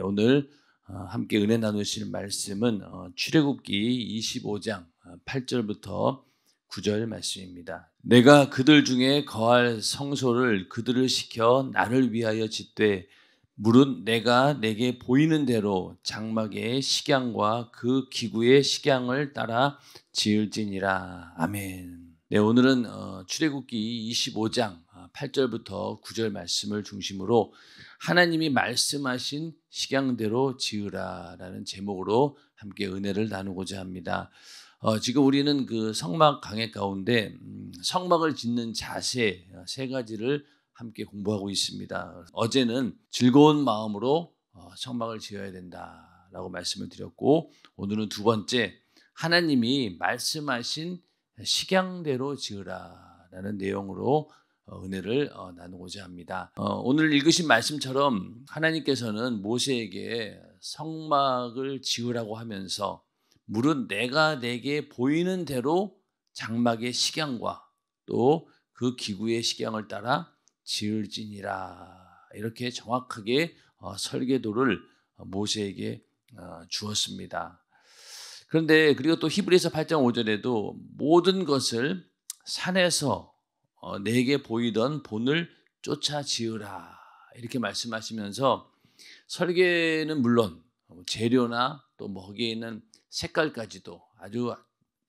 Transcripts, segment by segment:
오늘 함께 은혜 나누실 말씀은 출애굽기 25장 8절부터 9절 말씀입니다. 내가 그들 중에 거할 성소를 그들을 시켜 나를 위하여 짓되 물은 내가 내게 보이는 대로 장막의 식양과 그 기구의 식양을 따라 지을지니라. 아멘. 네, 오늘은 출애굽기 25장 8절부터 9절 말씀을 중심으로 하나님이 말씀하신 식양대로 지으라라는 제목으로 함께 은혜를 나누고자 합니다. 지금 우리는 그 성막 강해 가운데 성막을 짓는 자세 세 가지를 함께 공부하고 있습니다. 어제는 즐거운 마음으로 성막을 지어야 된다라고 말씀을 드렸고, 오늘은 두 번째, 하나님이 말씀하신 식양대로 지으라라는 내용으로 은혜를 나누고자 합니다. 오늘 읽으신 말씀처럼 하나님께서는 모세에게 성막을 지으라고 하면서 물은 내가 내게 보이는 대로 장막의 식양과 또 그 기구의 식양을 따라 지을지니라, 이렇게 정확하게 설계도를 모세에게 주었습니다. 그런데 그리고 또 히브리서 8장 5절에도 모든 것을 산에서 내게 보이던 본을 쫓아 지으라, 이렇게 말씀하시면서 설계는 물론 재료나 또 거기에 있는 색깔까지도 아주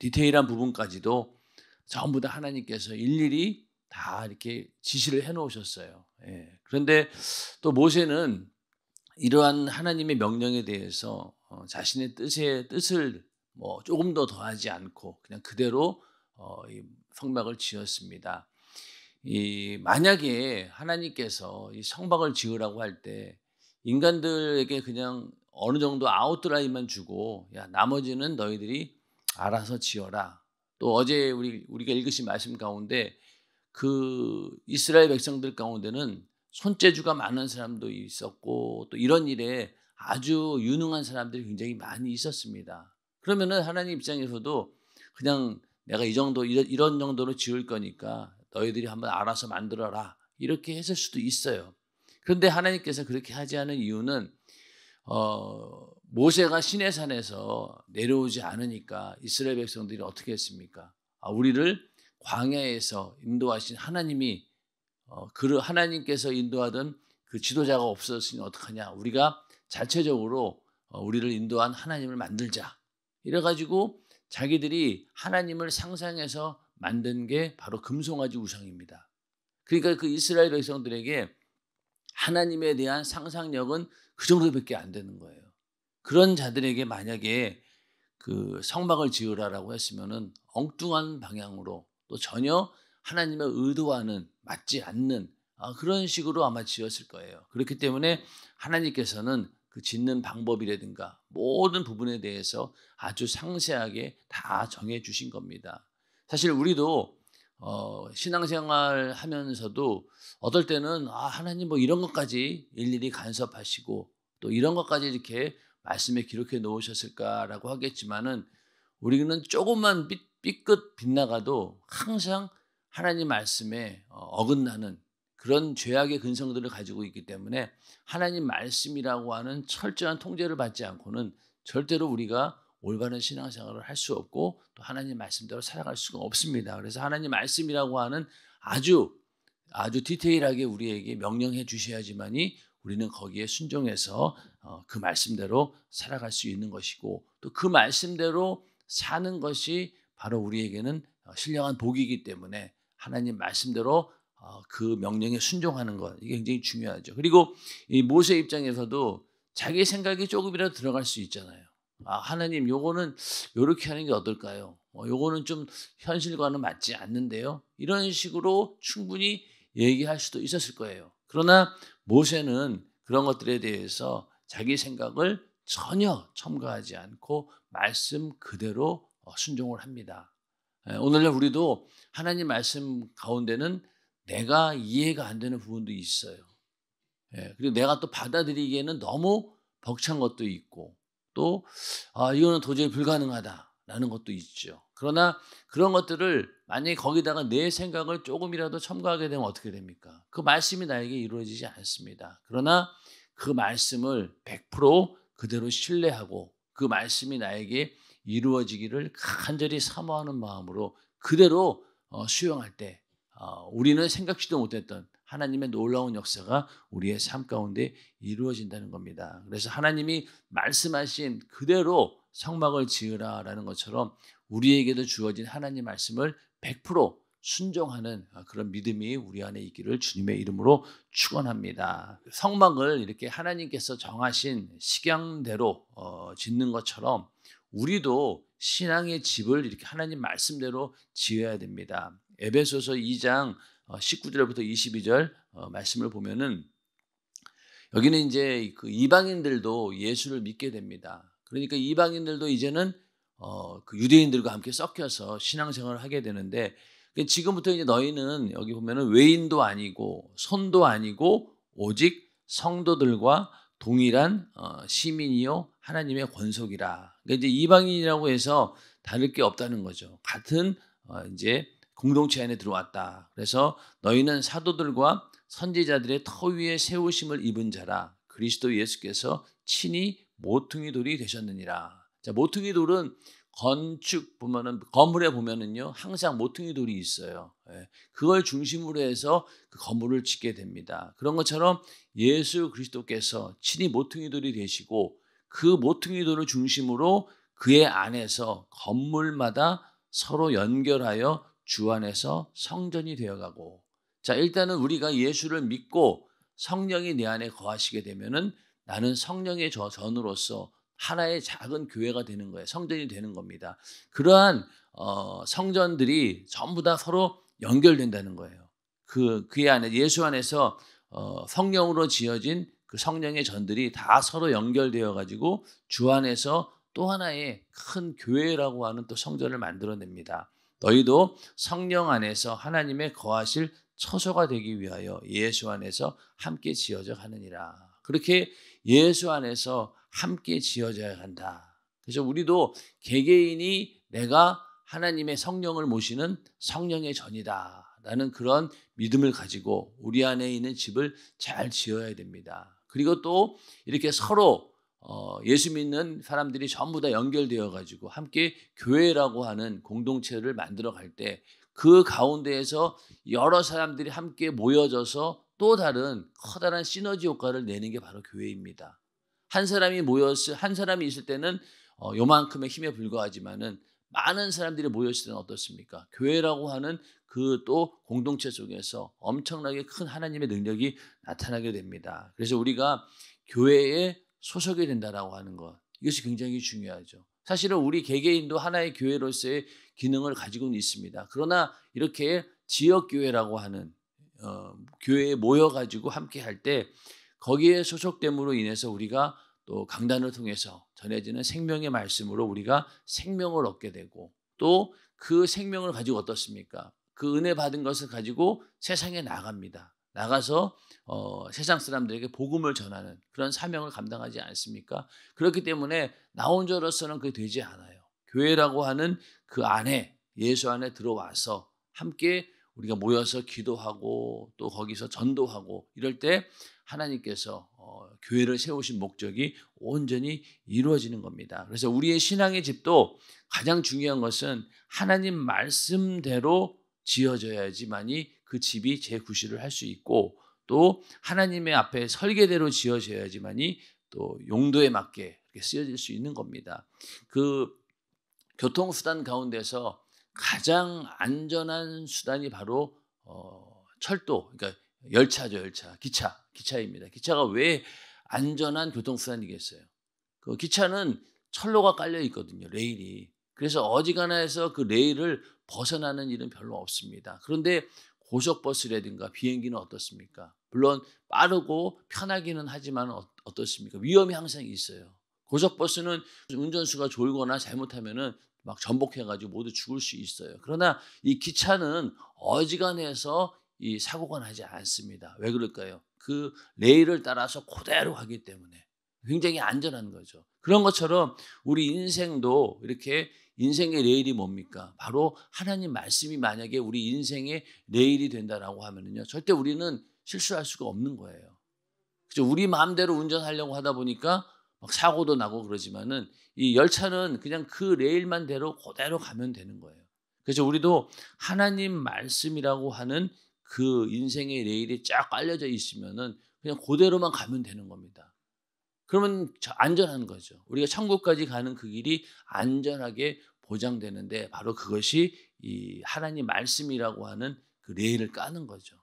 디테일한 부분까지도 전부 다 하나님께서 일일이 다 이렇게 지시를 해 놓으셨어요. 그런데 또 모세는 이러한 하나님의 명령에 대해서 자신의 뜻을 조금 더 더하지 않고 그냥 그대로 이 성막을 지었습니다. 만약에 하나님께서 이 성막을 지으라고 할 때 인간들에게 그냥 어느 정도 아웃라인만 주고, 야, 나머지는 너희들이 알아서 지어라. 또 어제 우리가 읽으신 말씀 가운데 그 이스라엘 백성들 가운데는 손재주가 많은 사람도 있었고 또 이런 일에 아주 유능한 사람들이 굉장히 많이 있었습니다. 그러면은 하나님 입장에서도 그냥 내가 이런 정도로 지을 거니까 너희들이 한번 알아서 만들어라, 이렇게 했을 수도 있어요. 그런데 하나님께서 그렇게 하지 않은 이유는 모세가 시내산에서 내려오지 않으니까 이스라엘 백성들이 어떻게 했습니까? 우리를 광야에서 인도하신 하나님이 하나님께서 인도하던 그 지도자가 없었으니 어떡하냐, 우리가 자체적으로 우리를 인도한 하나님을 만들자, 이래가지고 자기들이 하나님을 상상해서 만든 게 바로 금송아지 우상입니다. 그러니까 그 이스라엘 백성들에게 하나님에 대한 상상력은 그 정도밖에 안 되는 거예요. 그런 자들에게 만약에 그 성막을 지으라라고 했으면은 엉뚱한 방향으로 또 전혀 하나님의 의도와는 맞지 않는 그런 식으로 아마 지었을 거예요. 그렇기 때문에 하나님께서는 그 짓는 방법이라든가 모든 부분에 대해서 아주 상세하게 다 정해 주신 겁니다. 사실 우리도 신앙생활 하면서도 어떨 때는 하나님 이런 것까지 일일이 간섭하시고 또 이런 것까지 이렇게 말씀에 기록해 놓으셨을까라고 하겠지만은, 우리는 조금만 삐끗 빗나가도 항상 하나님 말씀에 어긋나는 그런 죄악의 근성들을 가지고 있기 때문에 하나님 말씀이라고 하는 철저한 통제를 받지 않고는 절대로 우리가 올바른 신앙생활을 할 수 없고 또 하나님 말씀대로 살아갈 수가 없습니다. 그래서 하나님 말씀이라고 하는 아주 디테일하게 우리에게 명령해 주셔야지만이 우리는 거기에 순종해서 그 말씀대로 살아갈 수 있는 것이고, 또 그 말씀대로 사는 것이 바로 우리에게는 신령한 복이기 때문에 하나님 말씀대로 그 명령에 순종하는 것, 이게 굉장히 중요하죠. 그리고 이 모세 입장에서도 자기 생각이 조금이라도 들어갈 수 있잖아요. 하나님, 요거는 요렇게 하는 게 어떨까요? 요거는 좀 현실과는 맞지 않는데요. 이런 식으로 충분히 얘기할 수도 있었을 거예요. 그러나 모세는 그런 것들에 대해서 자기 생각을 전혀 첨가하지 않고 말씀 그대로 순종을 합니다. 오늘날 우리도 하나님 말씀 가운데는 내가 이해가 안 되는 부분도 있어요. 그리고 내가 또 받아들이기에는 너무 벅찬 것도 있고 또 이거는 도저히 불가능하다라는 것도 있죠. 그러나 그런 것들을 만약에 거기다가 내 생각을 조금이라도 첨가하게 되면 어떻게 됩니까? 그 말씀이 나에게 이루어지지 않습니다. 그러나 그 말씀을 100% 그대로 신뢰하고 그 말씀이 나에게 이루어지기를 간절히 사모하는 마음으로 그대로 수용할 때 우리는 생각지도 못했던 하나님의 놀라운 역사가 우리의 삶 가운데 이루어진다는 겁니다. 그래서 하나님이 말씀하신 그대로 성막을 지으라라는 것처럼 우리에게도 주어진 하나님 말씀을 100% 순종하는 그런 믿음이 우리 안에 있기를 주님의 이름으로 축원합니다. 성막을 이렇게 하나님께서 정하신 식양대로 짓는 것처럼 우리도 신앙의 집을 이렇게 하나님 말씀대로 지어야 됩니다. 에베소서 2장 19절부터 22절 말씀을 보면은 여기는 이제 그 이방인들도 예수를 믿게 됩니다. 그러니까 이방인들도 이제는 그 유대인들과 함께 섞여서 신앙생활을 하게 되는데 지금부터 이제 너희는 여기 보면은 외인도 아니고 손도 아니고 오직 성도들과 동일한 시민이요 하나님의 권속이라. 그러니까 이제 이방인이라고 해서 다를 게 없다는 거죠. 같은 이제 공동체 안에 들어왔다. 그래서 너희는 사도들과 선지자들의 터 위에 세우심을 입은 자라. 그리스도 예수께서 친히 모퉁이 돌이 되셨느니라. 자, 모퉁이 돌은 건축 보면은 건물에 보면은요 항상 모퉁이 돌이 있어요. 그걸 중심으로 해서 그 건물을 짓게 됩니다. 그런 것처럼 예수 그리스도께서 친히 모퉁이 돌이 되시고 그 모퉁이 돌을 중심으로 그의 안에서 건물마다 서로 연결하여 주 안에서 성전이 되어가고, 자 일단은 우리가 예수를 믿고 성령이 내 안에 거하시게 되면은 나는 성령의 전으로서 하나의 작은 교회가 되는 거예요. 성전이 되는 겁니다. 그러한 성전들이 전부 다 서로 연결된다는 거예요. 그의 안에 예수 안에서 성령으로 지어진 그 성령의 전들이 다 서로 연결되어 가지고 주 안에서 또 하나의 큰 교회라고 하는 또 성전을 만들어냅니다. 너희도 성령 안에서 하나님의 거하실 처소가 되기 위하여 예수 안에서 함께 지어져 가느니라. 그렇게 예수 안에서 함께 지어져야 한다. 그래서 우리도 개개인이 내가 하나님의 성령을 모시는 성령의 전이다 라는 그런 믿음을 가지고 우리 안에 있는 집을 잘 지어야 됩니다. 그리고 또 이렇게 서로 예수 믿는 사람들이 전부 다 연결되어 가지고 함께 교회라고 하는 공동체를 만들어 갈 때 그 가운데에서 여러 사람들이 함께 모여져서 또 다른 커다란 시너지 효과를 내는 게 바로 교회입니다. 한 사람이 있을 때는 요만큼의 힘에 불과하지만은 많은 사람들이 모였을 때는 어떻습니까? 교회라고 하는 그 또 공동체 속에서 엄청나게 큰 하나님의 능력이 나타나게 됩니다. 그래서 우리가 교회에 소속이 된다라고 하는 것, 이것이 굉장히 중요하죠. 사실은 우리 개개인도 하나의 교회로서의 기능을 가지고는 있습니다. 그러나 이렇게 지역교회라고 하는 교회에 모여가지고 함께 할 때 거기에 소속됨으로 인해서 우리가 또 강단을 통해서 전해지는 생명의 말씀으로 우리가 생명을 얻게 되고 또 그 생명을 가지고 어떻습니까? 그 은혜 받은 것을 가지고 세상에 나갑니다. 나가서 세상 사람들에게 복음을 전하는 그런 사명을 감당하지 않습니까? 그렇기 때문에 나 혼자로서는 그게 되지 않아요. 교회라고 하는 그 안에 예수 안에 들어와서 함께 우리가 모여서 기도하고 또 거기서 전도하고 이럴 때 하나님께서 교회를 세우신 목적이 온전히 이루어지는 겁니다. 그래서 우리의 신앙의 집도 가장 중요한 것은 하나님 말씀대로 지어져야지만이 그 집이 재구실을 할 수 있고 또 하나님의 앞에 설계대로 지어져야지만이 또 용도에 맞게 이렇게 쓰여질 수 있는 겁니다. 그 교통수단 가운데서 가장 안전한 수단이 바로 철도, 그러니까 열차죠, 열차, 기차입니다. 기차가 왜 안전한 교통수단이겠어요? 그 기차는 철로가 깔려 있거든요, 레일이. 그래서 어지간해서 그 레일을 벗어나는 일은 별로 없습니다. 그런데 고속버스라든가 비행기는 어떻습니까? 물론 빠르고 편하기는 하지만 어떻습니까? 위험이 항상 있어요. 고속버스는 운전수가 졸거나 잘못하면은 막 전복해가지고 모두 죽을 수 있어요. 그러나 이 기차는 어지간해서 이 사고가 나지 않습니다. 왜 그럴까요? 그 레일을 따라서 그대로 가기 때문에 굉장히 안전한 거죠. 그런 것처럼 우리 인생도 이렇게 인생의 레일이 뭡니까? 바로 하나님 말씀이 만약에 우리 인생의 레일이 된다라고 하면은요, 절대 우리는 실수할 수가 없는 거예요. 그죠? 우리 마음대로 운전하려고 하다 보니까 막 사고도 나고 그러지만은 이 열차는 그냥 그 레일만 대로 그대로 가면 되는 거예요. 그래서 우리도 하나님 말씀이라고 하는 그 인생의 레일이 쫙 깔려져 있으면은 그냥 그대로만 가면 되는 겁니다. 그러면 안전한 거죠. 우리가 천국까지 가는 그 길이 안전하게 보장되는데 바로 그것이 이 하나님 말씀이라고 하는 그 레일을 까는 거죠.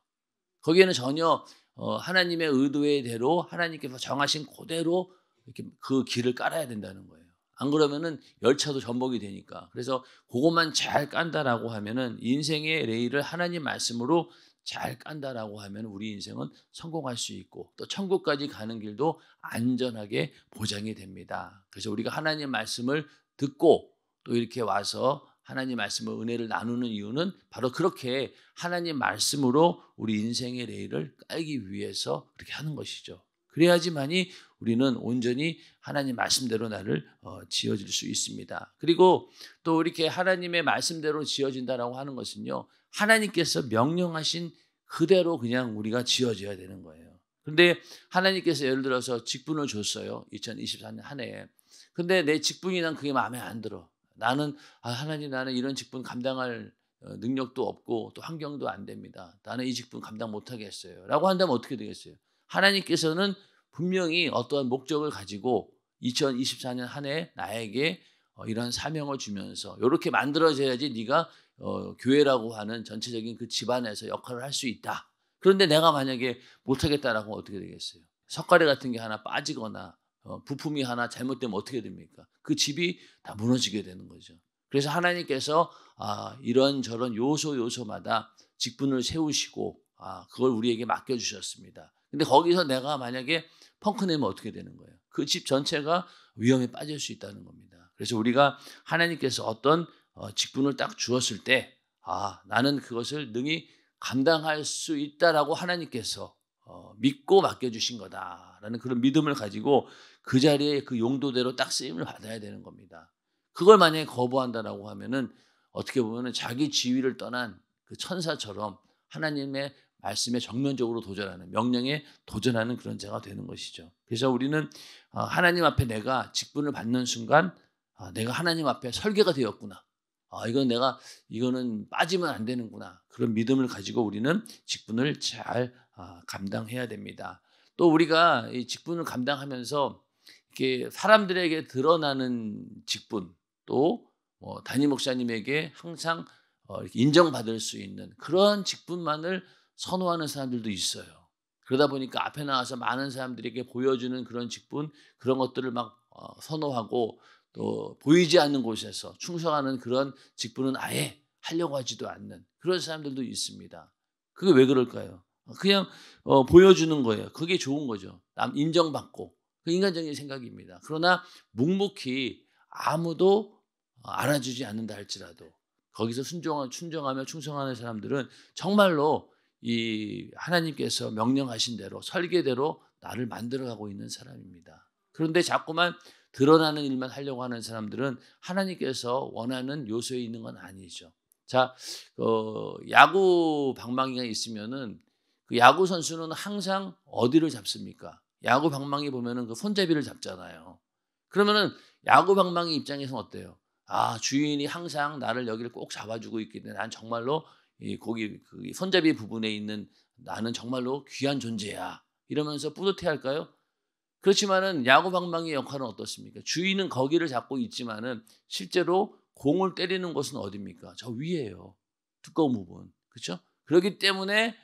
거기에는 전혀 하나님의 의도의 대로 하나님께서 정하신 그대로 이렇게 그 길을 깔아야 된다는 거예요. 안 그러면은 열차도 전복이 되니까. 그래서 그것만 잘 깐다라고 하면은 인생의 레일을 하나님 말씀으로 잘 깐다라고 하면 우리 인생은 성공할 수 있고 또 천국까지 가는 길도 안전하게 보장이 됩니다. 그래서 우리가 하나님 말씀을 듣고 또 이렇게 와서 하나님 말씀을 은혜를 나누는 이유는 바로 그렇게 하나님 말씀으로 우리 인생의 레일을 깔기 위해서 그렇게 하는 것이죠. 그래야지만이 우리는 온전히 하나님 말씀대로 나를 지어질 수 있습니다. 그리고 또 이렇게 하나님의 말씀대로 지어진다라고 하는 것은요, 하나님께서 명령하신 그대로 그냥 우리가 지어져야 되는 거예요. 그런데 하나님께서 예를 들어서 직분을 줬어요. 2024년 한 해에. 근데 내 직분이 난 그게 마음에 안 들어. 나는 하나님 나는 이런 직분 감당할 능력도 없고 또 환경도 안 됩니다. 나는 이 직분 감당 못 하겠어요. 라고 한다면 어떻게 되겠어요? 하나님께서는 분명히 어떠한 목적을 가지고 2024년 한 해 나에게 이런 사명을 주면서 이렇게 만들어져야지 네가 교회라고 하는 전체적인 그 집안에서 역할을 할 수 있다. 그런데 내가 만약에 못하겠다라고 하면 어떻게 되겠어요? 석가래 같은 게 하나 빠지거나 부품이 하나 잘못되면 어떻게 됩니까? 그 집이 다 무너지게 되는 거죠. 그래서 하나님께서 이런저런 요소마다 직분을 세우시고 그걸 우리에게 맡겨주셨습니다. 근데 거기서 내가 만약에 펑크 내면 어떻게 되는 거예요? 그 집 전체가 위험에 빠질 수 있다는 겁니다. 그래서 우리가 하나님께서 어떤 직분을 딱 주었을 때 나는 그것을 능히 감당할 수 있다라고 하나님께서 믿고 맡겨주신 거다라는 그런 믿음을 가지고 그 자리에 그 용도대로 딱 쓰임을 받아야 되는 겁니다. 그걸 만약에 거부한다라고 하면은 어떻게 보면은 자기 지위를 떠난 그 천사처럼 하나님의 말씀에 정면적으로 도전하는 명령에 도전하는 그런 자가 되는 것이죠. 그래서 우리는 하나님 앞에 내가 직분을 받는 순간 내가 하나님 앞에 설계가 되었구나. 이거는 빠지면 안 되는구나. 그런 믿음을 가지고 우리는 직분을 잘 감당해야 됩니다. 또 우리가 이 직분을 감당하면서 이렇게 사람들에게 드러나는 직분 또 담임 목사님에게 항상 이렇게 인정받을 수 있는 그런 직분만을 선호하는 사람들도 있어요. 그러다 보니까 앞에 나와서 많은 사람들에게 보여주는 그런 직분 그런 것들을 막 선호하고 또 보이지 않는 곳에서 충성하는 그런 직분은 아예 하려고 하지도 않는 그런 사람들도 있습니다. 그게 왜 그럴까요? 그냥 보여주는 거예요. 그게 좋은 거죠. 남 인정받고 그 인간적인 생각입니다. 그러나 묵묵히 아무도 알아주지 않는다 할지라도 거기서 순종하며 충성하는 사람들은 정말로 이 하나님께서 명령하신 대로 설계대로 나를 만들어가고 있는 사람입니다. 그런데 자꾸만 드러나는 일만 하려고 하는 사람들은 하나님께서 원하는 요소에 있는 건 아니죠. 자, 야구 방망이가 있으면은 그 야구 선수는 항상 어디를 잡습니까? 야구 방망이 보면은 그 손잡이를 잡잖아요. 그러면은 야구 방망이 입장에서는 어때요? 주인이 항상 나를 여기를 꼭 잡아주고 있기 때문에 난 정말로 거기 그 손잡이 부분에 있는 나는 정말로 귀한 존재야. 이러면서 뿌듯해할까요? 그렇지만은 야구 방망이의 역할은 어떻습니까? 주인은 거기를 잡고 있지만은 실제로 공을 때리는 곳은 어디입니까? 저 위에요. 두꺼운 부분. 그렇죠? 그렇기 때문에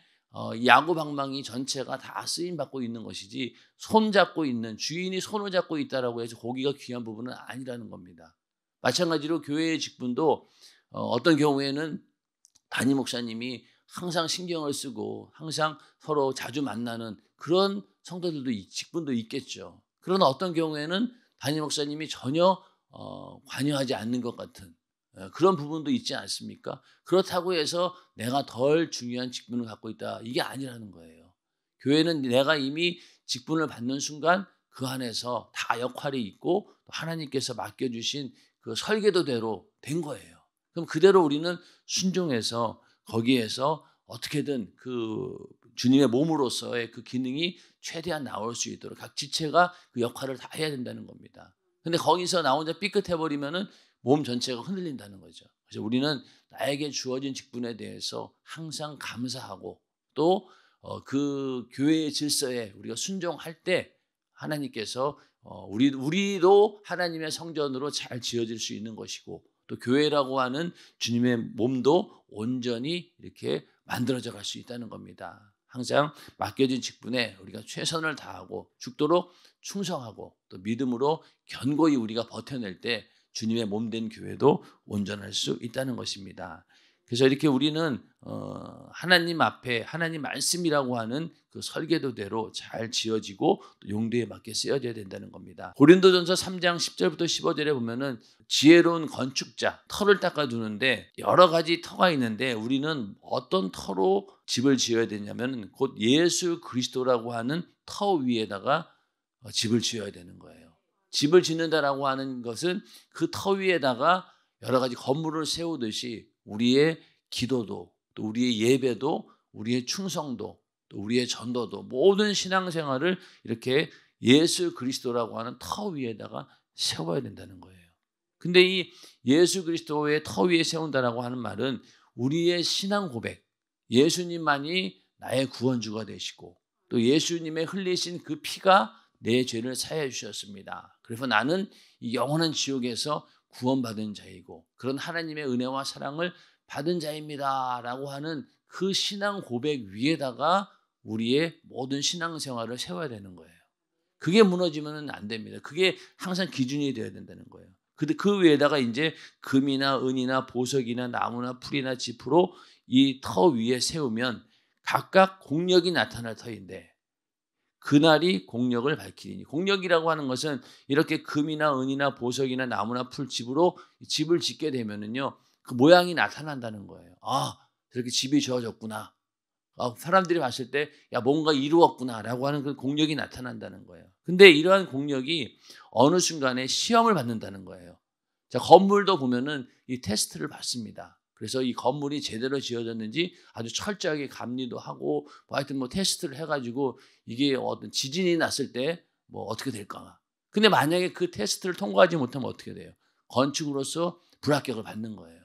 야구 방망이 전체가 다 쓰임 받고 있는 것이지 손 잡고 있는 주인이 손을 잡고 있다라고 해서 거기가 귀한 부분은 아니라는 겁니다. 마찬가지로 교회의 직분도 어떤 경우에는 담임 목사님이 항상 신경을 쓰고 항상 서로 자주 만나는 그런 성도들도 직분도 있겠죠. 그러나 어떤 경우에는 담임 목사님이 전혀 관여하지 않는 것 같은 그런 부분도 있지 않습니까? 그렇다고 해서 내가 덜 중요한 직분을 갖고 있다. 이게 아니라는 거예요. 교회는 내가 이미 직분을 받는 순간 그 안에서 다 역할이 있고 하나님께서 맡겨주신 그 설계도대로 된 거예요. 그럼 그대로 우리는 순종해서 거기에서 어떻게든 그 주님의 몸으로서의 그 기능이 최대한 나올 수 있도록 각 지체가 그 역할을 다 해야 된다는 겁니다. 근데 거기서 나 혼자 삐끗해버리면은 몸 전체가 흔들린다는 거죠. 그래서 우리는 나에게 주어진 직분에 대해서 항상 감사하고 또 그 교회의 질서에 우리가 순종할 때 하나님께서 우리도 하나님의 성전으로 잘 지어질 수 있는 것이고 또 교회라고 하는 주님의 몸도 온전히 이렇게 만들어져 갈 수 있다는 겁니다. 항상 맡겨진 직분에 우리가 최선을 다하고 죽도록 충성하고 또 믿음으로 견고히 우리가 버텨낼 때 주님의 몸된 교회도 온전할 수 있다는 것입니다. 그래서 이렇게 우리는 하나님 앞에 하나님 말씀이라고 하는 그 설계도대로 잘 지어지고 또 용도에 맞게 쓰여져야 된다는 겁니다. 고린도전서 3장 10절부터 15절에 보면은 지혜로운 건축자 터를 닦아두는데 여러 가지 터가 있는데 우리는 어떤 터로 집을 지어야 되냐면 곧 예수 그리스도라고 하는 터 위에다가 집을 지어야 되는 거예요. 집을 짓는다라고 하는 것은 그 터 위에다가 여러 가지 건물을 세우듯이 우리의 기도도 또 우리의 예배도 우리의 충성도 또 우리의 전도도 모든 신앙생활을 이렇게 예수 그리스도라고 하는 터 위에다가 세워야 된다는 거예요. 근데 이 예수 그리스도의 터 위에 세운다라고 하는 말은 우리의 신앙 고백, 예수님만이 나의 구원주가 되시고 또 예수님의 흘리신 그 피가 내 죄를 사해 주셨습니다. 그래서 나는 이 영원한 지옥에서 구원받은 자이고 그런 하나님의 은혜와 사랑을 받은 자입니다 라고 하는 그 신앙 고백 위에다가 우리의 모든 신앙생활을 세워야 되는 거예요. 그게 무너지면 안 됩니다. 그게 항상 기준이 되어야 된다는 거예요. 근데 그 위에다가 이제 금이나 은이나 보석이나 나무나 풀이나 짚으로 이 터 위에 세우면 각각 공력이 나타날 터인데 그날이 공력을 밝히니 공력이라고 하는 것은 이렇게 금이나 은이나 보석이나 나무나 풀집으로 집을 짓게 되면은요 그 모양이 나타난다는 거예요. 아 저렇게 집이 지어졌구나. 사람들이 봤을 때 야 뭔가 이루었구나라고 하는 그 공력이 나타난다는 거예요. 근데 이러한 공력이 어느 순간에 시험을 받는다는 거예요. 자 건물도 보면은 이 테스트를 받습니다. 그래서 이 건물이 제대로 지어졌는지 아주 철저하게 감리도 하고 뭐 하여튼 뭐 테스트를 해가지고 이게 어떤 지진이 났을 때 뭐 어떻게 될까. 근데 만약에 그 테스트를 통과하지 못하면 어떻게 돼요? 건축으로서 불합격을 받는 거예요.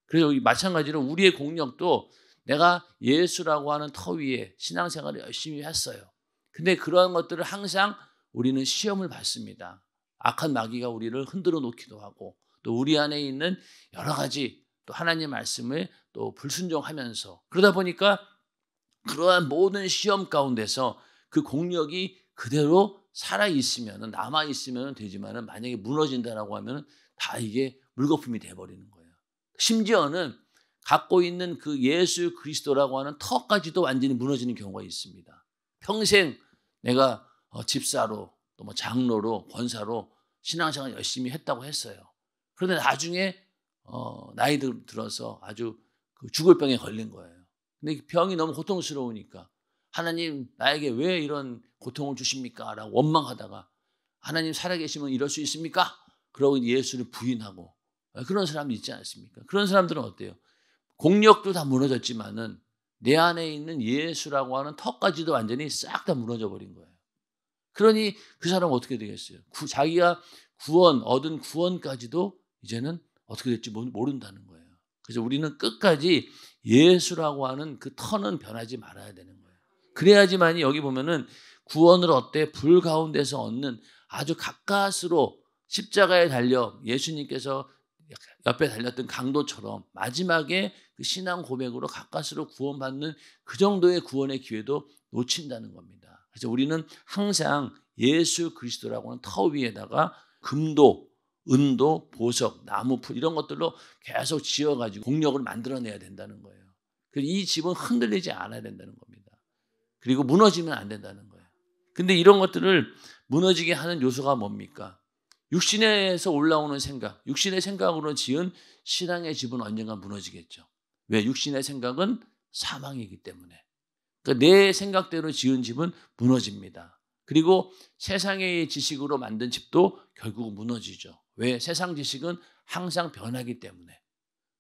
그래서 마찬가지로 우리의 공력도 내가 예수라고 하는 터 위에 신앙생활을 열심히 했어요. 근데 그러한 것들을 항상 우리는 시험을 받습니다. 악한 마귀가 우리를 흔들어 놓기도 하고 또 우리 안에 있는 여러 가지 또 하나님 말씀을 또 불순종하면서 그러다 보니까 그러한 모든 시험 가운데서 그 공력이 그대로 살아있으면 남아있으면 되지만 만약에 무너진다라고 하면 다 이게 물거품이 돼버리는 거예요. 심지어는 갖고 있는 그 예수 그리스도라고 하는 터까지도 완전히 무너지는 경우가 있습니다. 평생 내가 집사로 또 뭐 장로로 권사로 신앙생활 열심히 했다고 했어요. 그런데 나중에 나이 들어서 아주 그 죽을 병에 걸린 거예요. 근데 병이 너무 고통스러우니까 하나님 나에게 왜 이런 고통을 주십니까? 라고 원망하다가 하나님 살아계시면 이럴 수 있습니까? 그러고 예수를 부인하고 그런 사람이 있지 않습니까? 그런 사람들은 어때요? 공력도 다 무너졌지만은 내 안에 있는 예수라고 하는 터까지도 완전히 싹 다 무너져 버린 거예요. 그러니 그 사람은 어떻게 되겠어요? 자기가 얻은 구원까지도 이제는 어떻게 될지 모른다는 거예요. 그래서 우리는 끝까지 예수라고 하는 그 터는 변하지 말아야 되는 거예요. 그래야지만이 여기 보면은 구원을 얻되 불 가운데서 얻는 아주 가까스로 십자가에 달려 예수님께서 옆에 달렸던 강도처럼 마지막에 그 신앙 고백으로 가까스로 구원받는 그 정도의 구원의 기회도 놓친다는 겁니다. 그래서 우리는 항상 예수 그리스도라고 하는 터 위에다가 금도 은도 보석 나무풀 이런 것들로 계속 지어가지고 공력을 만들어내야 된다는 거예요. 그래서 이 집은 흔들리지 않아야 된다는 겁니다. 그리고 무너지면 안 된다는 거예요. 근데 이런 것들을 무너지게 하는 요소가 뭡니까? 육신에서 올라오는 생각, 육신의 생각으로 지은 신앙의 집은 언젠가 무너지겠죠. 왜? 육신의 생각은 사망이기 때문에. 그러니까 내 생각대로 지은 집은 무너집니다. 그리고 세상의 지식으로 만든 집도 결국 무너지죠. 왜? 세상 지식은 항상 변하기 때문에.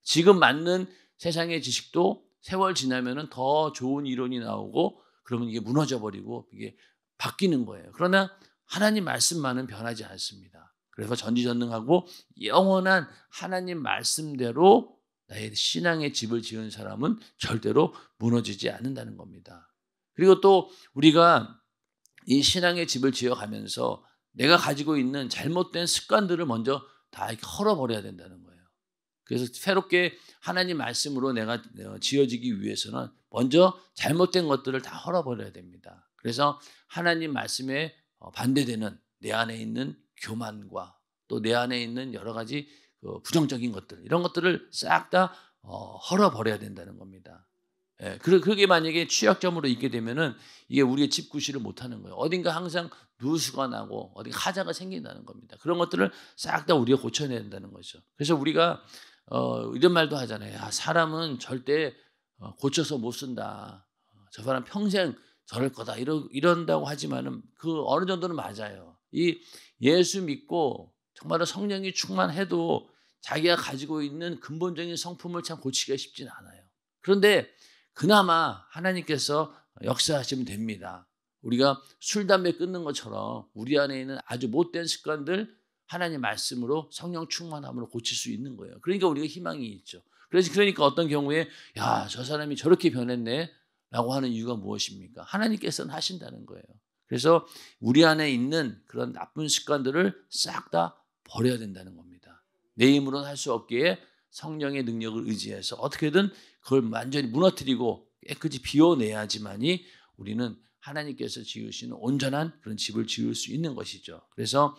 지금 맞는 세상의 지식도 세월 지나면 더 좋은 이론이 나오고 그러면 이게 무너져 버리고 이게 바뀌는 거예요. 그러나 하나님 말씀만은 변하지 않습니다. 그래서 전지전능하고 영원한 하나님 말씀대로 나의 신앙의 집을 지은 사람은 절대로 무너지지 않는다는 겁니다. 그리고 또 우리가 이 신앙의 집을 지어가면서 내가 가지고 있는 잘못된 습관들을 먼저 다 이렇게 헐어버려야 된다는 거예요. 그래서 새롭게 하나님 말씀으로 내가 지어지기 위해서는 먼저 잘못된 것들을 다 헐어버려야 됩니다. 그래서 하나님 말씀에 반대되는 내 안에 있는 교만과 또 내 안에 있는 여러 가지 부정적인 것들, 이런 것들을 싹 다 헐어버려야 된다는 겁니다. 예, 그게 만약에 취약점으로 있게 되면은 이게 우리의 집구실을 못하는 거예요. 어딘가 항상 누수가 나고 어디 하자가 생긴다는 겁니다. 그런 것들을 싹 다 우리가 고쳐내야 된다는 거죠. 그래서 우리가 이런 말도 하잖아요. 야, 사람은 절대 고쳐서 못 쓴다. 저 사람 평생 저럴 거다. 이런다고 하지만은 그 어느 정도는 맞아요. 이 예수 믿고 정말로 성령이 충만해도 자기가 가지고 있는 근본적인 성품을 참 고치기가 쉽진 않아요. 그런데 그나마 하나님께서 역사하시면 됩니다. 우리가 술, 담배 끊는 것처럼 우리 안에 있는 아주 못된 습관들 하나님 말씀으로 성령 충만함으로 고칠 수 있는 거예요. 그러니까 우리가 희망이 있죠. 그러니까 어떤 경우에 야, 저 사람이 저렇게 변했네 라고 하는 이유가 무엇입니까? 하나님께서는 하신다는 거예요. 그래서 우리 안에 있는 그런 나쁜 습관들을 싹 다 버려야 된다는 겁니다. 내 힘으로는 할 수 없기에 성령의 능력을 의지해서 어떻게든 그걸 완전히 무너뜨리고 깨끗이 비워내야지만이 우리는 하나님께서 지으시는 온전한 그런 집을 지을 수 있는 것이죠. 그래서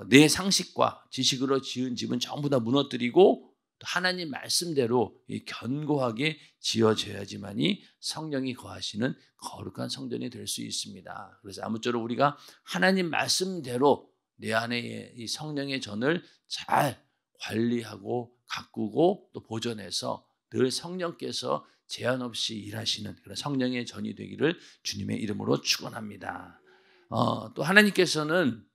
내 상식과 지식으로 지은 집은 전부 다 무너뜨리고 또 하나님 말씀대로 견고하게 지어져야지만이 성령이 거하시는 거룩한 성전이 될 수 있습니다. 그래서 아무쪼록 우리가 하나님 말씀대로 내 안에 이 성령의 전을 잘 관리하고 가꾸고 또 보존해서 늘 성령께서 제한 없이 일하시는 그런 성령의 전이 되기를 주님의 이름으로 축원합니다. 또 하나님께서는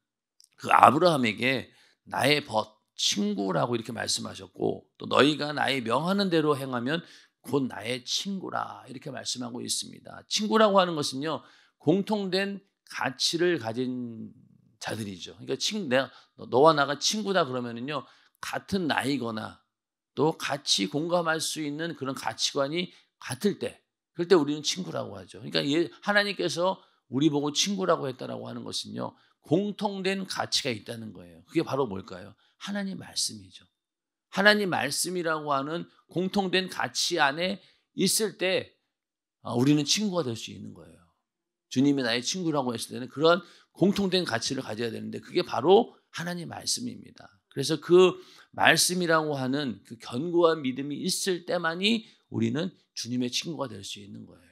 그 아브라함에게 나의 벗 친구라고 이렇게 말씀하셨고 또 너희가 나의 명하는 대로 행하면 곧 나의 친구라 이렇게 말씀하고 있습니다. 친구라고 하는 것은요 공통된 가치를 가진 자들이죠. 그러니까 너와 나가 친구다 그러면은요 같은 나이거나 또 같이 공감할 수 있는 그런 가치관이 같을 때 그럴 때 우리는 친구라고 하죠. 그러니까 하나님께서 우리 보고 친구라고 했다라고 하는 것은요 공통된 가치가 있다는 거예요. 그게 바로 뭘까요? 하나님 말씀이죠. 하나님 말씀이라고 하는 공통된 가치 안에 있을 때 우리는 친구가 될 수 있는 거예요. 주님이 나의 친구라고 했을 때는 그런 공통된 가치를 가져야 되는데 그게 바로 하나님 말씀입니다. 그래서 그 말씀이라고 하는 그 견고한 믿음이 있을 때만이 우리는 주님의 친구가 될 수 있는 거예요.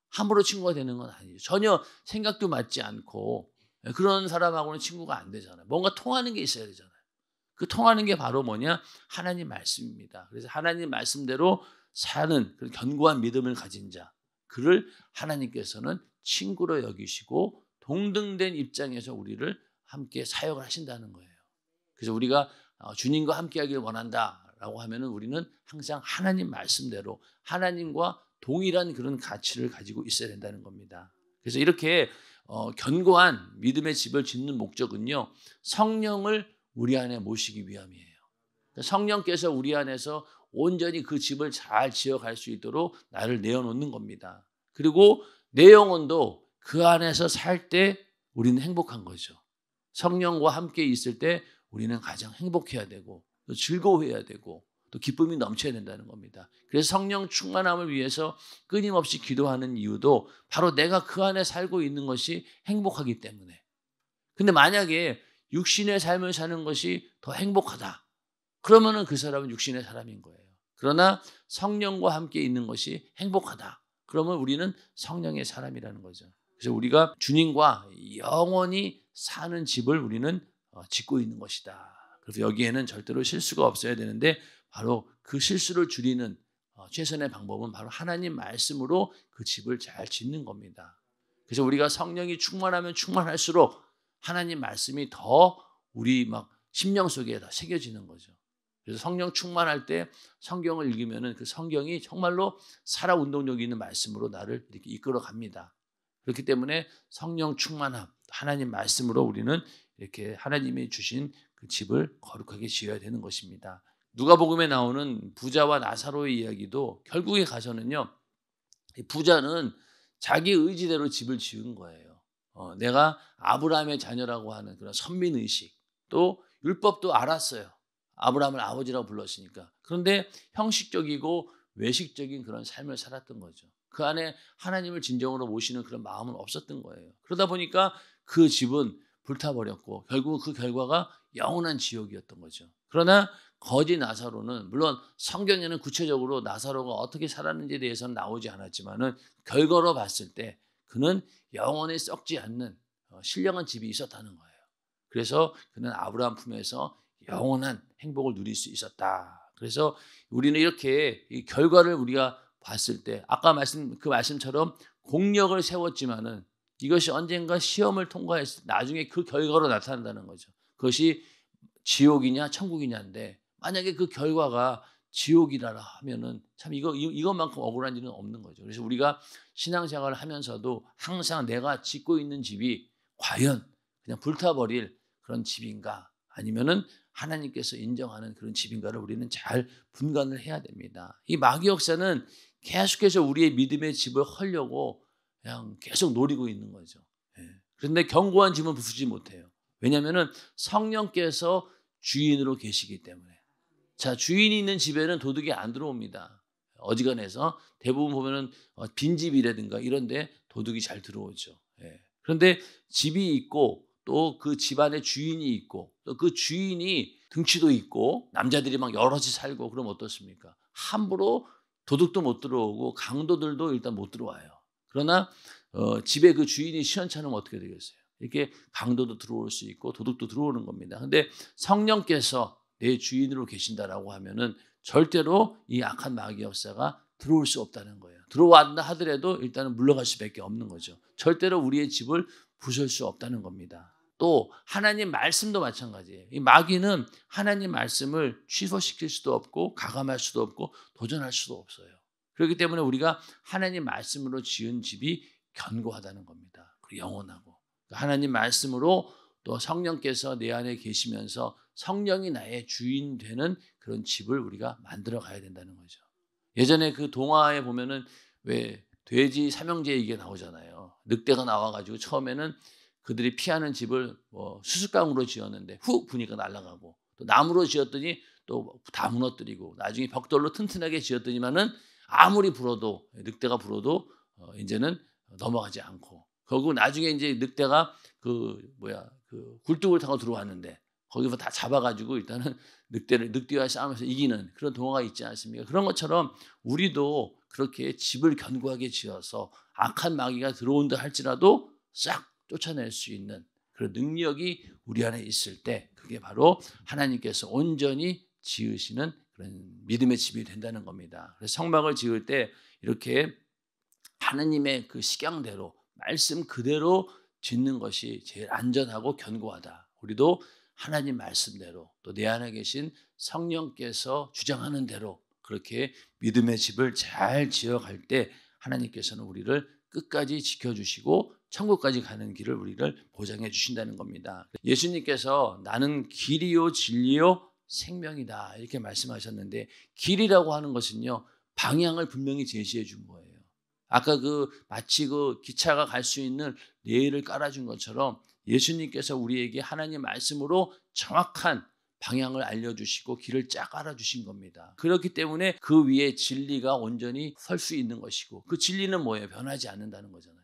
함부로 친구가 되는 건 아니죠. 전혀 생각도 맞지 않고 그런 사람하고는 친구가 안 되잖아요. 뭔가 통하는 게 있어야 되잖아요. 그 통하는 게 바로 뭐냐? 하나님 말씀입니다. 그래서 하나님 말씀대로 사는 그런 견고한 믿음을 가진 자, 그를 하나님께서는 친구로 여기시고 동등된 입장에서 우리를 함께 사역을 하신다는 거예요. 그래서 우리가 주님과 함께 하길 원한다라고 하면은 우리는 항상 하나님 말씀대로 하나님과 동일한 그런 가치를 가지고 있어야 된다는 겁니다. 그래서 이렇게 견고한 믿음의 집을 짓는 목적은요. 성령을 우리 안에 모시기 위함이에요. 성령께서 우리 안에서 온전히 그 집을 잘 지어갈 수 있도록 나를 내어놓는 겁니다. 그리고 내 영혼도 그 안에서 살 때 우리는 행복한 거죠. 성령과 함께 있을 때 우리는 가장 행복해야 되고 또 즐거워해야 되고 또 기쁨이 넘쳐야 된다는 겁니다. 그래서 성령 충만함을 위해서 끊임없이 기도하는 이유도 바로 내가 그 안에 살고 있는 것이 행복하기 때문에. 근데 만약에 육신의 삶을 사는 것이 더 행복하다. 그러면은 그 사람은 육신의 사람인 거예요. 그러나 성령과 함께 있는 것이 행복하다. 그러면 우리는 성령의 사람이라는 거죠. 그래서 우리가 주님과 영원히 사는 집을 우리는 짓고 있는 것이다. 그래서 여기에는 절대로 실수가 없어야 되는데 바로 그 실수를 줄이는 최선의 방법은 바로 하나님 말씀으로 그 집을 잘 짓는 겁니다. 그래서 우리가 성령이 충만하면 충만할수록 하나님 말씀이 더 우리 막 심령 속에 더 새겨지는 거죠. 그래서 성령 충만할 때 성경을 읽으면은 그 성경이 정말로 살아 운동력이 있는 말씀으로 나를 이렇게 이끌어 갑니다. 그렇기 때문에 성령 충만함, 하나님 말씀으로 우리는 이렇게 하나님이 주신 그 집을 거룩하게 지어야 되는 것입니다. 누가복음에 나오는 부자와 나사로의 이야기도 결국에 가서는요, 이 부자는 자기 의지대로 집을 지은 거예요. 내가 아브라함의 자녀라고 하는 그런 선민의식, 또 율법도 알았어요. 아브라함을 아버지라고 불렀으니까. 그런데 형식적이고 외식적인 그런 삶을 살았던 거죠. 그 안에 하나님을 진정으로 모시는 그런 마음은 없었던 거예요. 그러다 보니까 그 집은 불타버렸고 결국 그 결과가 영원한 지옥이었던 거죠. 그러나 거지 나사로는, 물론 성경에는 구체적으로 나사로가 어떻게 살았는지에 대해서는 나오지 않았지만은 결과로 봤을 때 그는 영원히 썩지 않는 신령한 집이 있었다는 거예요. 그래서 그는 아브라함 품에서 영원한 행복을 누릴 수 있었다. 그래서 우리는 이렇게 이 결과를 우리가 봤을 때 아까 그 말씀처럼 공력을 세웠지만은 이것이 언젠가 시험을 통과했을 때 나중에 그 결과로 나타난다는 거죠. 그것이 지옥이냐 천국이냐인데, 만약에 그 결과가 지옥이라 하면은 참 이것만큼 억울한 일은 없는 거죠. 그래서 우리가 신앙생활을 하면서도 항상 내가 짓고 있는 집이 과연 그냥 불타버릴 그런 집인가, 아니면은 하나님께서 인정하는 그런 집인가를 우리는 잘 분간을 해야 됩니다. 이 마귀 역사는 계속해서 우리의 믿음의 집을 헐려고 그냥 계속 노리고 있는 거죠. 그런데 견고한 집은 부수지 못해요. 왜냐하면은 성령께서 주인으로 계시기 때문에. 자, 주인이 있는 집에는 도둑이 안 들어옵니다. 어지간해서 대부분 보면은 빈집이라든가 이런데 도둑이 잘 들어오죠. 그런데 집이 있고 또 그 집안에 주인이 있고 또 그 주인이 등치도 있고 남자들이 막 여럿이 살고 그러면 어떻습니까? 함부로 도둑도 못 들어오고 강도들도 일단 못 들어와요. 그러나 집에 그 주인이 시원찮으면 어떻게 되겠어요? 이렇게 강도도 들어올 수 있고 도둑도 들어오는 겁니다. 근데 성령께서 내 주인으로 계신다라고 하면은 절대로 이 악한 마귀 역사가 들어올 수 없다는 거예요. 들어왔다 하더라도 일단은 물러갈 수밖에 없는 거죠. 절대로 우리의 집을 부술 수 없다는 겁니다. 또 하나님 말씀도 마찬가지예요. 이 마귀는 하나님 말씀을 취소시킬 수도 없고 가감할 수도 없고 도전할 수도 없어요. 그렇기 때문에 우리가 하나님 말씀으로 지은 집이 견고하다는 겁니다. 그리고 영원하고. 하나님 말씀으로 또 성령께서 내 안에 계시면서 성령이 나의 주인 되는 그런 집을 우리가 만들어 가야 된다는 거죠. 예전에 그 동화에 보면은 왜 돼지 삼형제 이게 나오잖아요. 늑대가 나와가지고 처음에는 그들이 피하는 집을 수수깡으로 지었는데 훅 부니까 날아가고, 또 나무로 지었더니 또 다 무너뜨리고, 나중에 벽돌로 튼튼하게 지었더니만은 아무리 불어도 늑대가 불어도 이제는 넘어가지 않고, 결국 나중에 이제 늑대가 그 굴뚝을 타고 들어왔는데 거기서 다 잡아가지고 일단은 늑대와 싸우면서 이기는 그런 동화가 있지 않습니까? 그런 것처럼 우리도 그렇게 집을 견고하게 지어서 악한 마귀가 들어온다 할지라도 싹 쫓아낼 수 있는 그런 능력이 우리 안에 있을 때, 그게 바로 하나님께서 온전히 지으시는 그런 믿음의 집이 된다는 겁니다. 그래서 성막을 지을 때 이렇게 하나님의 그 식양대로 말씀 그대로 짓는 것이 제일 안전하고 견고하다. 우리도 하나님 말씀대로 또 내 안에 계신 성령께서 주장하는 대로 그렇게 믿음의 집을 잘 지어갈 때 하나님께서는 우리를 끝까지 지켜주시고 천국까지 가는 길을 우리를 보장해 주신다는 겁니다. 예수님께서 나는 길이요 진리요 생명이다 이렇게 말씀하셨는데, 길이라고 하는 것은요 방향을 분명히 제시해 준 거예요. 아까 마치 기차가 갈 수 있는 레일을 깔아준 것처럼 예수님께서 우리에게 하나님 말씀으로 정확한 방향을 알려주시고 길을 쫙 깔아주신 겁니다. 그렇기 때문에 그 위에 진리가 온전히 설 수 있는 것이고, 그 진리는 뭐예요? 변하지 않는다는 거잖아요.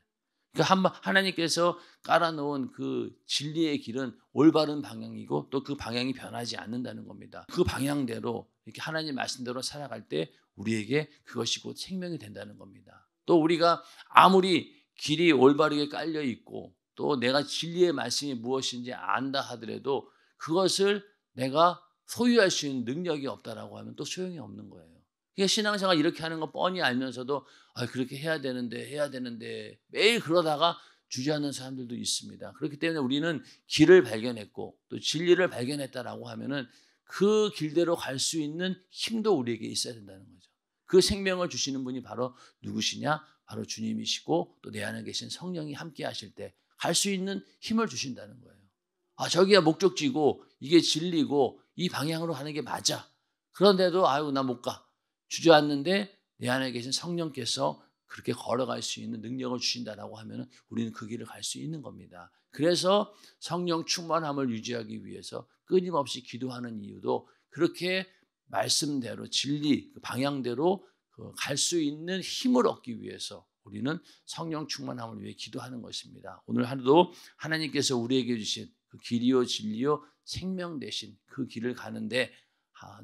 그러니까 하나님께서 깔아놓은 그 진리의 길은 올바른 방향이고 또 그 방향이 변하지 않는다는 겁니다. 그 방향대로 이렇게 하나님 말씀대로 살아갈 때 우리에게 그것이 곧 생명이 된다는 겁니다. 또 우리가 아무리 길이 올바르게 깔려 있고 또 내가 진리의 말씀이 무엇인지 안다 하더라도 그것을 내가 소유할 수 있는 능력이 없다라고 하면 또 소용이 없는 거예요. 그러니까 신앙생활 이렇게 하는 거 뻔히 알면서도 그렇게 해야 되는데 매일 그러다가 주저하는 사람들도 있습니다. 그렇기 때문에 우리는 길을 발견했고 또 진리를 발견했다라고 하면은 그 길대로 갈 수 있는 힘도 우리에게 있어야 된다는 거죠. 그 생명을 주시는 분이 바로 누구시냐? 바로 주님이시고 또 내 안에 계신 성령이 함께 하실 때 갈 수 있는 힘을 주신다는 거예요. 아, 저기가 목적지고 이게 진리고 이 방향으로 가는 게 맞아. 그런데도 아유 나 못 가. 주저앉는데 내 안에 계신 성령께서 그렇게 걸어갈 수 있는 능력을 주신다라고 하면 우리는 그 길을 갈 수 있는 겁니다. 그래서 성령 충만함을 유지하기 위해서 끊임없이 기도하는 이유도 그렇게 말씀대로 진리 그 방향대로 갈 수 있는 힘을 얻기 위해서 우리는 성령 충만함을 위해 기도하는 것입니다. 오늘 하루도 하나님께서 우리에게 주신 그 길이요 진리요 생명 되신 그 길을 가는데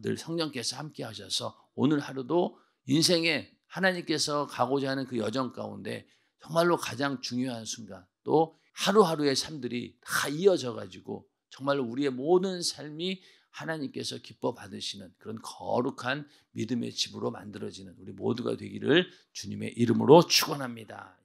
늘 성령께서 함께 하셔서 오늘 하루도 인생에 하나님께서 가고자 하는 그 여정 가운데 정말로 가장 중요한 순간 또 하루하루의 삶들이 다 이어져 가지고 정말로 우리의 모든 삶이 하나님께서 기뻐 받으시는 그런 거룩한 믿음의 집으로 만들어지는 우리 모두가 되기를 주님의 이름으로 축원합니다.